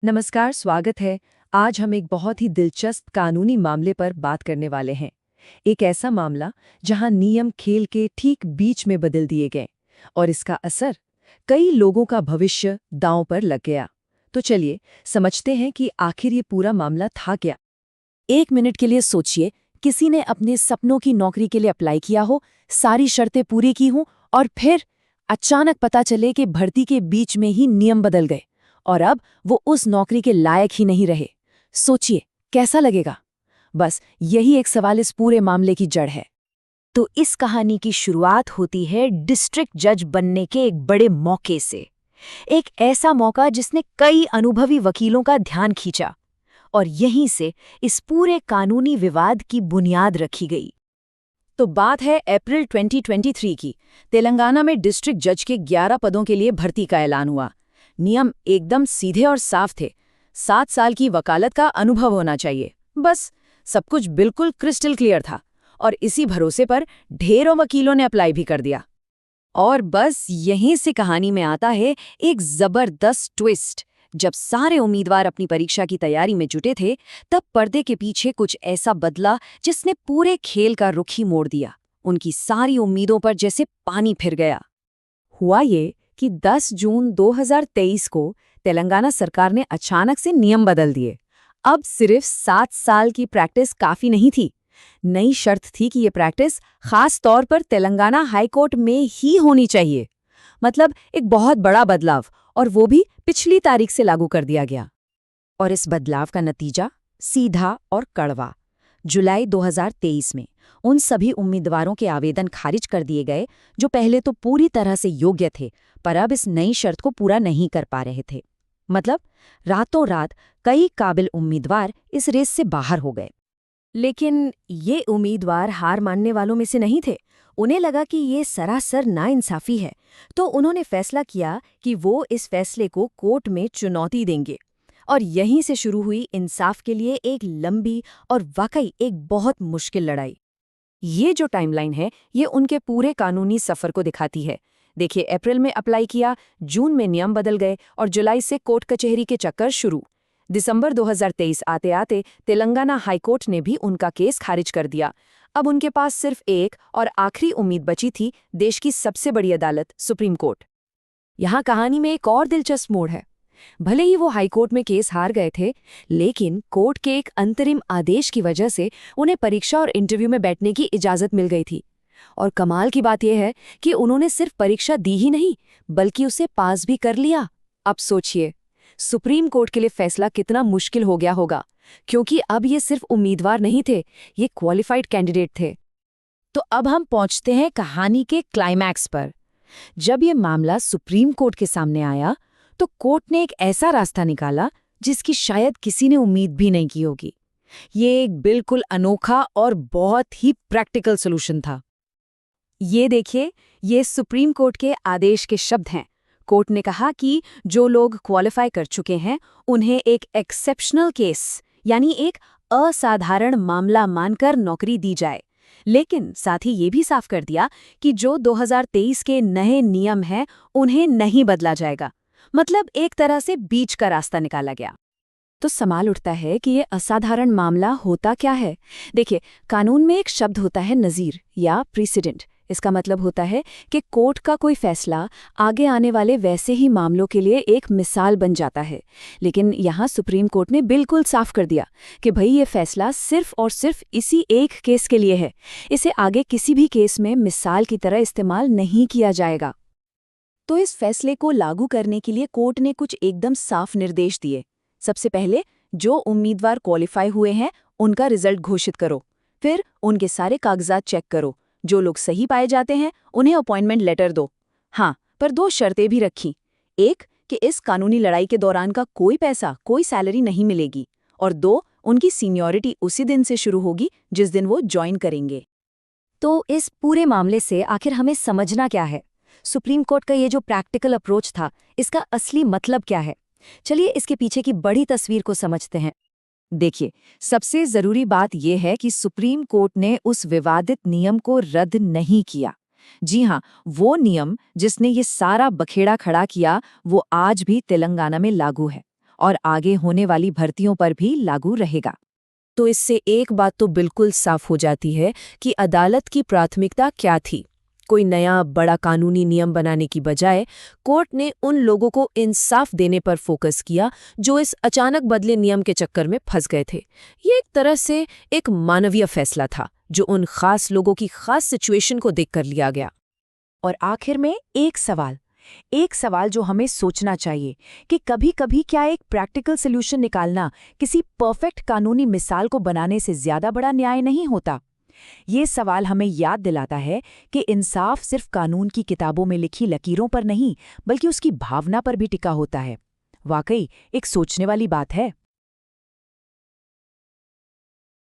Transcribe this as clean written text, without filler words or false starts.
नमस्कार, स्वागत है। आज हम एक बहुत ही दिलचस्प कानूनी मामले पर बात करने वाले हैं। एक ऐसा मामला जहां नियम खेल के ठीक बीच में बदल दिए गए और इसका असर कई लोगों का भविष्य दांव पर लग गया। तो चलिए समझते हैं कि आखिर ये पूरा मामला था क्या। एक मिनट के लिए सोचिए, किसी ने अपने सपनों की नौकरी के लिए अप्लाई किया हो, सारी शर्तें पूरी की हों और फिर अचानक पता चले कि भर्ती के बीच में ही नियम बदल गए और अब वो उस नौकरी के लायक ही नहीं रहे। सोचिए, कैसा लगेगा? बस यही एक सवाल इस पूरे मामले की जड़ है। तो इस कहानी की शुरुआत होती है डिस्ट्रिक्ट जज बनने के एक बड़े मौके से। एक ऐसा मौका जिसने कई अनुभवी वकीलों का ध्यान खींचा और यहीं से इस पूरे कानूनी विवाद की बुनियाद रखी गई। तो बात है अप्रैल 2023 की। तेलंगाना में डिस्ट्रिक्ट जज के 11 पदों के लिए भर्ती का ऐलान हुआ। नियम एकदम सीधे और साफ थे। 7 साल की वकालत का अनुभव होना चाहिए, बस। सब कुछ बिल्कुल क्रिस्टल क्लियर था और इसी भरोसे पर ढेरों वकीलों ने अप्लाई भी कर दिया। और बस यहीं से कहानी में आता है एक जबरदस्त ट्विस्ट। जब सारे उम्मीदवार अपनी परीक्षा की तैयारी में जुटे थे, तब पर्दे के पीछे कुछ ऐसा बदला जिसने पूरे खेल का रुख ही मोड़ दिया। उनकी सारी उम्मीदों पर जैसे पानी फिर गया। हुआ ये कि 10 जून 2023 को तेलंगाना सरकार ने अचानक से नियम बदल दिए। अब सिर्फ 7 साल की प्रैक्टिस काफी नहीं थी। नई शर्त थी कि ये प्रैक्टिस खास तौर पर तेलंगाना हाईकोर्ट में ही होनी चाहिए। मतलब एक बहुत बड़ा बदलाव, और वो भी पिछली तारीख से लागू कर दिया गया। और इस बदलाव का नतीजा सीधा और कड़वा। जुलाई 2023 में उन सभी उम्मीदवारों के आवेदन खारिज कर दिए गए जो पहले तो पूरी तरह से योग्य थे, पर अब इस नई शर्त को पूरा नहीं कर पा रहे थे। मतलब रातों रात कई काबिल उम्मीदवार इस रेस से बाहर हो गए। लेकिन ये उम्मीदवार हार मानने वालों में से नहीं थे। उन्हें लगा कि ये सरासर नाइंसाफी है, तो उन्होंने फैसला किया कि वो इस फैसले को कोर्ट में चुनौती देंगे। और यहीं से शुरू हुई इंसाफ के लिए एक लंबी और वाकई एक बहुत मुश्किल लड़ाई। ये जो टाइमलाइन है, ये उनके पूरे कानूनी सफर को दिखाती है। देखिए, अप्रैल में अप्लाई किया, जून में नियम बदल गए और जुलाई से कोर्ट कचहरी के चक्कर शुरू। दिसंबर 2023 आते आते तेलंगाना हाईकोर्ट ने भी उनका केस खारिज कर दिया। अब उनके पास सिर्फ एक और आखिरी उम्मीद बची थी, देश की सबसे बड़ी अदालत सुप्रीम कोर्ट। यहाँ कहानी में एक और दिलचस्प मोड़ है। भले ही वो हाईकोर्ट में केस हार गए थे, लेकिन कोर्ट के एक अंतरिम आदेश की वजह से उन्हें परीक्षा और इंटरव्यू में बैठने की इजाजत मिल गई थी। और कमाल की बात यह है कि उन्होंने सिर्फ परीक्षा दी ही नहीं, बल्कि उसे पास भी कर लिया। अब सोचिए, सुप्रीम कोर्ट के लिए फैसला कितना मुश्किल हो गया होगा, क्योंकि अब ये सिर्फ उम्मीदवार नहीं थे, ये क्वालिफाइड कैंडिडेट थे। तो अब हम पहुंचते हैं कहानी के क्लाइमैक्स पर। जब ये मामला सुप्रीम कोर्ट के सामने आया, तो कोर्ट ने एक ऐसा रास्ता निकाला जिसकी शायद किसी ने उम्मीद भी नहीं की होगी। ये एक बिल्कुल अनोखा और बहुत ही प्रैक्टिकल सॉल्यूशन था। ये देखिए, ये सुप्रीम कोर्ट के आदेश के शब्द हैं। कोर्ट ने कहा कि जो लोग क्वालिफाई कर चुके हैं, उन्हें एक एक्सेप्शनल केस यानी एक असाधारण मामला मानकर नौकरी दी जाए। लेकिन साथ ही ये भी साफ कर दिया कि जो 2023 के नए नियम हैं, उन्हें नहीं बदला जाएगा। मतलब एक तरह से बीच का रास्ता निकाला गया। तो सवाल उठता है कि ये असाधारण मामला होता क्या है? देखिए, कानून में एक शब्द होता है नज़ीर या प्रीसिडेंट। इसका मतलब होता है कि कोर्ट का कोई फैसला आगे आने वाले वैसे ही मामलों के लिए एक मिसाल बन जाता है। लेकिन यहाँ सुप्रीम कोर्ट ने बिल्कुल साफ कर दिया कि भाई ये फैसला सिर्फ और सिर्फ इसी एक केस के लिए है। इसे आगे किसी भी केस में मिसाल की तरह इस्तेमाल नहीं किया जाएगा। तो इस फैसले को लागू करने के लिए कोर्ट ने कुछ एकदम साफ निर्देश दिए। सबसे पहले, जो उम्मीदवार क्वालिफाई हुए हैं, उनका रिजल्ट घोषित करो। फिर उनके सारे कागजात चेक करो। जो लोग सही पाए जाते हैं, उन्हें अपॉइंटमेंट लेटर दो। हाँ, पर 2 शर्तें भी रखी। एक, कि इस कानूनी लड़ाई के दौरान का कोई पैसा, कोई सैलरी नहीं मिलेगी। और 2, उनकी सीनियरिटी उसी दिन से शुरू होगी जिस दिन वो ज्वाइन करेंगे। तो इस पूरे मामले से आखिर हमें समझना क्या है? सुप्रीम कोर्ट का ये जो प्रैक्टिकल अप्रोच था, इसका असली मतलब क्या है? चलिए इसके पीछे की बड़ी तस्वीर को समझते हैं। देखिए, सबसे जरूरी बात यह है कि सुप्रीम कोर्ट ने उस विवादित नियम को रद्द नहीं किया। जी हाँ, वो नियम जिसने ये सारा बखेड़ा खड़ा किया, वो आज भी तेलंगाना में लागू है। और आगे होने वाली भर्तियों पर भी लागू रहेगा। तो इससे एक बात तो बिल्कुल साफ हो जाती है कि अदालत की प्राथमिकता क्या थी। कोई नया बड़ा कानूनी नियम बनाने की बजाय कोर्ट ने उन लोगों को इंसाफ देने पर फोकस किया जो इस अचानक बदले नियम के चक्कर में फंस गए थे। ये एक तरह से एक मानवीय फैसला था जो उन खास लोगों की खास सिचुएशन को देखकर लिया गया। और आखिर में एक सवाल जो हमें सोचना चाहिए कि कभी-कभी क्या एक प्रैक्टिकल सॉल्यूशन निकालना किसी परफेक्ट कानूनी मिसाल को बनाने से ज्यादा बड़ा न्याय नहीं होता। ये सवाल हमें याद दिलाता है कि इंसाफ सिर्फ कानून की किताबों में लिखी लकीरों पर नहीं, बल्कि उसकी भावना पर भी टिका होता है। वाकई एक सोचने वाली बात है।